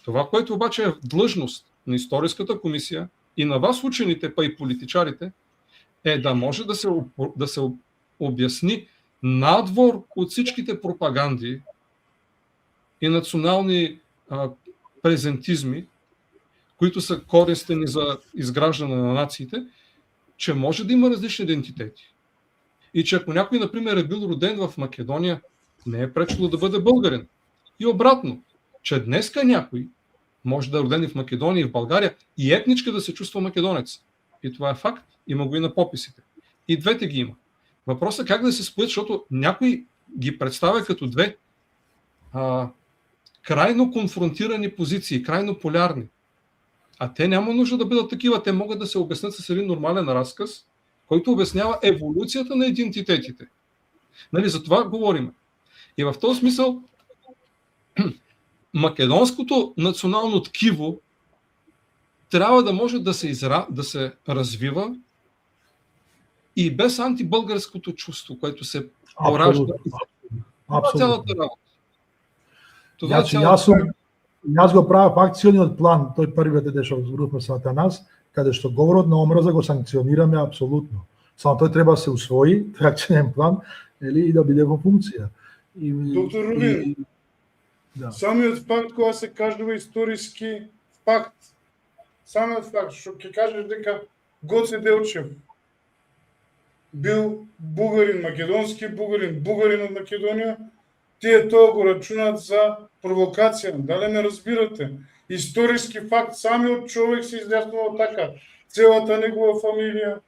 Това, което обаче е длъжност на историската комисија и на вас учените, па и политичарите, е да може да се објасни надвор од всичките пропаганди и национални презентизми, които са користени за изграждане на нациите, че може да има различни идентитети. И че ако някой, например, е бил роден в Македония, не е пречило да бъде българин. И обратно, че днеска някой може да е роден и в Македония и в България и етничка да се чувства македонец. И това е факт, има го и на пописите. И двете ги има. Въпросът е как да се споят, защото някой ги представя като две крайно конфронтирани позиции, крайно полярни. А те няма нужда да бъдат такива, те могат да се обяснят с един нормален разказ, който обяснява еволюцията на идентитетите. Нали, за това говорим. И в този смисъл македонското национално ткиво трябва да може да се развива и без антибългарското чувство, което се поражда. Това е цялата работа. Значи, јас го правев акциониот план, тој првиот ден што зборувавме со Атанас, каде што говорот на омраза го санкционираме апсолутно. Само тој треба да се усвои, тој акционен план, и да биде во функција. Доктор Рубин, самиот факт кога се кажува историски факт, самиот факт што ќе кажеш дека Гоце Делчев бил бугарин, македонски бугарин, бугарин од Македонија, тие тоа го рачунат за провокација. Дали не разбирате? Историски факт, самиот човек се изјаснува така. Целата негова фамилија,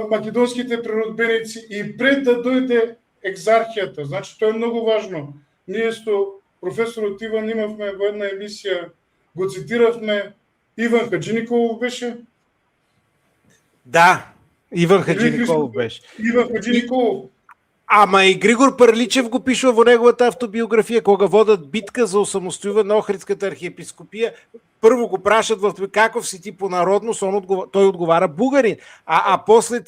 македонските природбеници и пред да дојде екзархијата. Значи, тоа е многу важно. Ние со професорот Иван имавме во една емисија, го цитиравме, Иван Хаджиниколов беше? Да, Иван Хаджиниколов беше. Иван Хаджиниколов. Ама и Григор Парличев го пишува во неговата автобиографија, кога водат битка за осамостојување на Охридската архиепископија. Прво го прашат каков си ти по народност, тој одговара бугарин. А после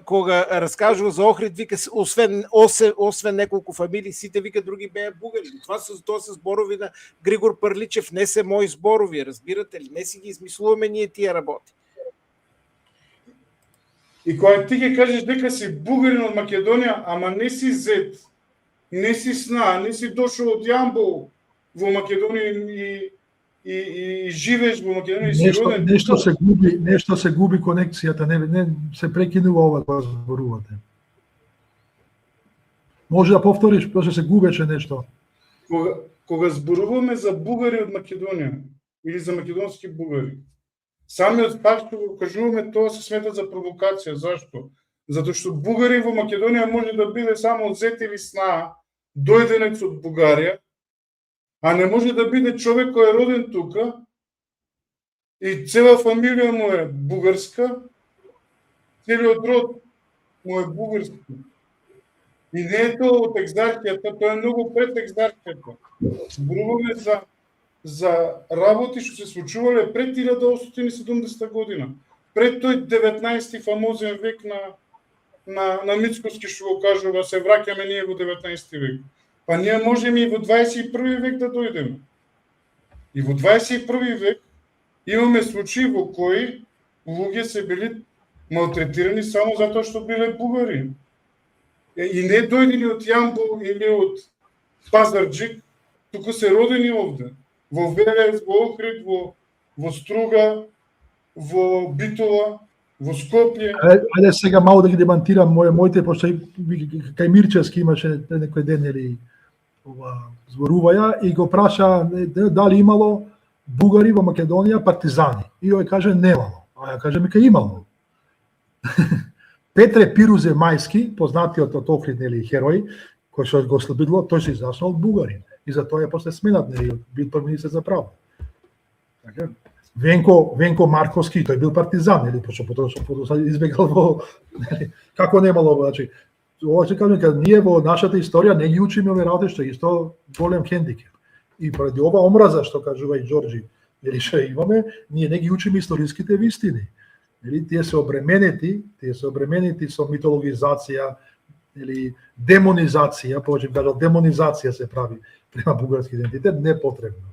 кога раскажува за Охрид, вика освен неколку фамилии, сите вика други беа бугари. Тоа се зборови на Григор Парличев, не се мои зборови, разбирате ли? Не си ги измислуваме ние тие работи. И кога ти ќе кажеш дека си бугарин од Македонија, ама не си зет, не си сна, не си дошол од Јамбол во Македонија и живееш во Македонија и си роден. Нешто се губи конекцијата, не се прекинува ова кога зборувате. Може да повториш, после се губеше нешто. Кога зборуваме за бугари од Македонија или за македонски бугари, самиот факт што го кажуваме, тоа се смета за провокација. Зашто? Затоа што бугарин во Македонија може да биде само зет или сна, дојденец од Бугарија, а не може да биде човек кој е роден тука и цела фамилија му е бугарска, целиот род му е бугарски. И не е тоа од екзархијата, тоа е многу пред екзархијата. Зборуваме за работи што се случувале пред 1870 година. Пред тој 19 фамозен век на Мицкоски, што го кажува, се враќаме ние во 19 век. Па ние можеме и во 21 век да дојдеме. И во 21 век имаме случаи во кои луѓе се били малтретирани само затоа што биле бугари. И не дојдени од Јамбол или од Пазарџик, туку се родени овде. Во Велес, во Охрид, во Струга, во Битола, во Скопје. Ајде сега малку да ги демантирам моите, пошто кај Мирчевски имаше некој ден или зборуваја и го праша дали имало бугари во Македонија партизани. И ој каже немало. А ја кажеме кај имало. Петре Пирузе Мајски, познатиот од Охрид или херој, кој што го слободло, тој се израснал бугарин. И за тоа е после сменат, бил први министер за право. Така. Венко Марковски, тој бил партизан, пошто потоа избегал во како немало, значи ова се кажам, кога ние во нашата историја не ги учиме овие работи, што е исто голем хендикеп. И поради ова омраза што кажува и Џорџи, или што имаме, ние не ги учиме историските вистини. Тие се обременети со митологизација или демонизација, повеќе кажа демонизација се прави према бугарски идентитет, непотребно.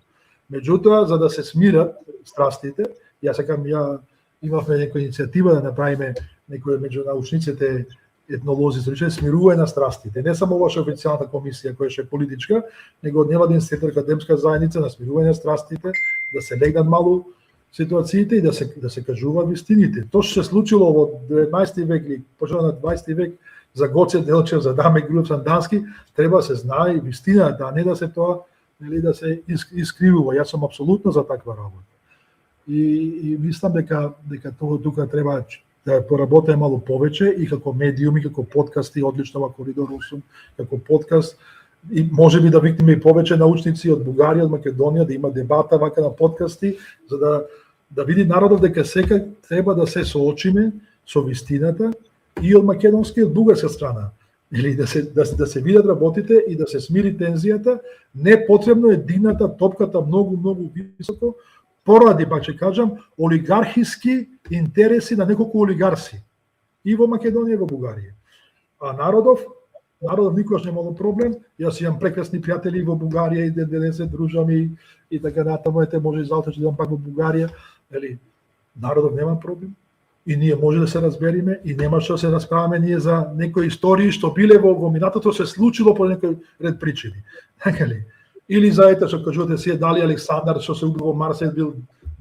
Меѓутоа, за да се смират страстите, ја имавме некоја иницијатива да направиме некој меѓу научниците, етнолози, историчари, смирување на страстите. Не само ваша официјалната комисија која е политичка, него од невладин сектор, академска заедница на смирување на страстите, да се легнат малу ситуациите и да се кажуваат вистините. Тоа што се случило во 19 век или почеток на 20 век за Гоце Делчев, за Даме Груев Сандански, треба да се знае вистина, да не да се тоа, нели, да се искривува. Јас сум апсолутно за таква работа. И мислам дека тоа тука треба да поработиме малку повеќе и како медиуми, како подкасти, одлично во Коридор 8, како подкаст, и можеби да викнеме и повеќе научници од Бугарија, од Македонија, да има дебата вака на подкасти, за да види народот дека сека треба да се соочиме со вистината и од македонска и од бугарска страна. Или да се видат работите и да се смири тензијата, не потребно е дигната топката многу високо, поради, пак ќе кажам, олигархиски интереси на неколку олигарси. И во Македонија и во Бугарија. А народов никогаш немало проблем. Јас имам прекрасни пријатели во Бугарија и де се дружам и така натаму, може и заутре ќе идам пак во Бугарија. Ели, народов нема проблем. И ние може да се разбериме и нема што се расправаме ние за некои истории што биле во минатото се случило по некој ред причини. Така ли? Или заедно што кажувате си дали Александар што се убил во Марсел бил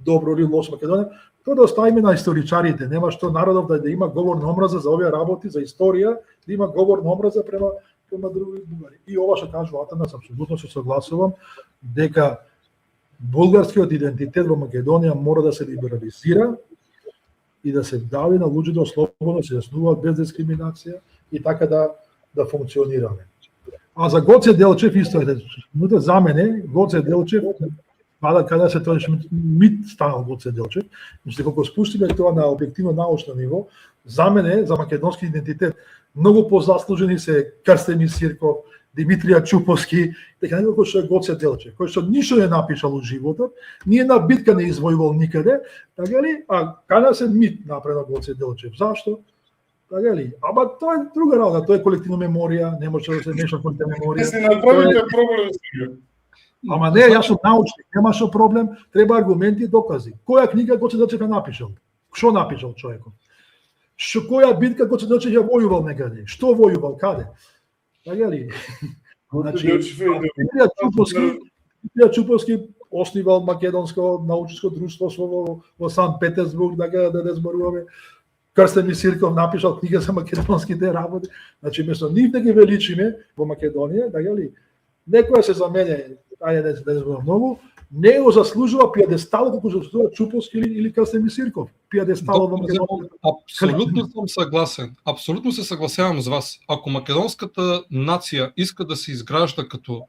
добро или лош Македонија, тоа да оставиме на историчарите. Нема што народов да има говор на омраза за овие работи, за историја, да има говор на омраза према други бугари. И ова што кажува Атанас, апсолутно се согласувам дека булгарскиот идентитет во Македонија мора да се либерализира и да се даде на луѓето слободно се заснуваат без дискриминација и така да функционираме. А за Гоце Делчев исто е, за мене Гоце Делчев када се тоа мит станал Гоце Делчев, значи кога спустиме тоа на објективно научно ниво, за мене, за македонски идентитет, многу позаслужени се Крстен Сирков, Димитрија Чуповски, дека некој што е Гоце Делчев, кој што ништо не напишал во животот, ни една битка не извојувал никаде, така ли? А када се мит направил Гоце Делчев? Зашто? Така ли? Ама тоа е друга работа, тоа е колективна меморија, не може да се неша колективна меморија. Се направите проблем сега. Ама не, јас сум научник, нема што проблем, треба аргументи и докази. Која книга Гоце Делчев ја напишал? Што напишал човекот? Која битка Гоце Делчев ја војувал некаде? Што војувал, каде? Така ли? Значи, Димитрија Чуповски основал македонско научничко друштво во Санкт Петерсбург, да не зборуваме. Крстен Сирков напишал книга за македонските работи. Значи, место нив да ги величиме во Македонија, така ли? Некоја се замене, ајде да не зборувам многу, не го заслужува пиедесталот како заслужува Чуповски или Крстен Сирков. Пиедесталот во Македонија. Апсолутно сум согласен. Апсолутно се согласявам с вас. Ако македонската нација иска да се изгражда като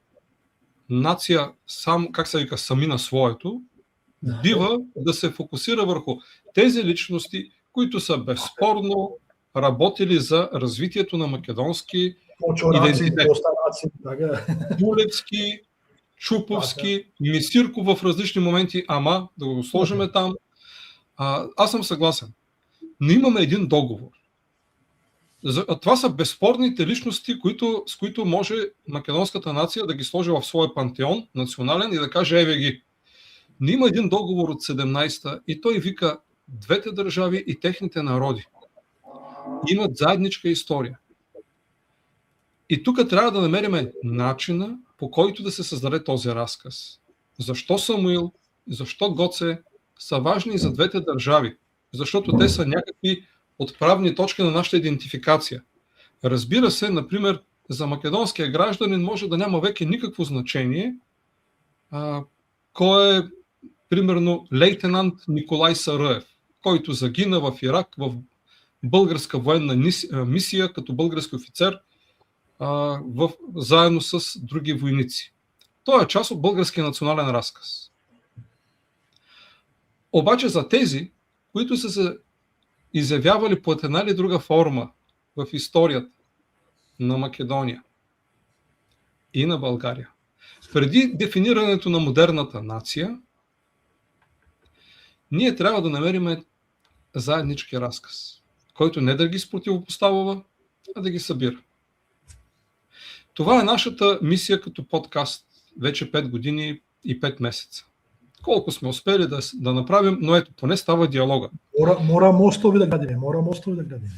нација сами на своето, бива да се фокусира врху тези личности които са безспорно работили за развитието на македонски идентитет. Булевски, Чуповски, Мисирков в различни моменти, ама да го сложиме там. Аз съм съгласен. Но имаме един договор. Това са безспорните личности, с които може македонската нация да ги сложи в своя пантеон национален и да каже еве ги. Но има един договор от 17-та и той вика двете държави и техните народи имат заедничка история. И тук трябва да намерим начина, по който да се създаде този разказ. Защо Самуил, защо Гоце са важни за двете държави? Защото те са някакви отправни точки на нашата идентификация. Разбира се, например, за македонския гражданин може да няма веќе никакво значение кой е, примерно, лейтенант Николай Сараев, който загина в Ирак в българска военна мисия като български офицер заедно с други войници. Той е част от българския национален разказ. Обаче за тези, които са се изявявали по една или друга форма в историята на Македония и на България, преди дефинирането на модерната нация, ние трябва да намерим заеднички разказ, който не да ги спротивопоставя, а да ги събира. Това е нашата мисия като подкаст вече 5 години и 5 месеца. колку сме успели да направим, но ето, поне става диалога. Мора мостови да градиме,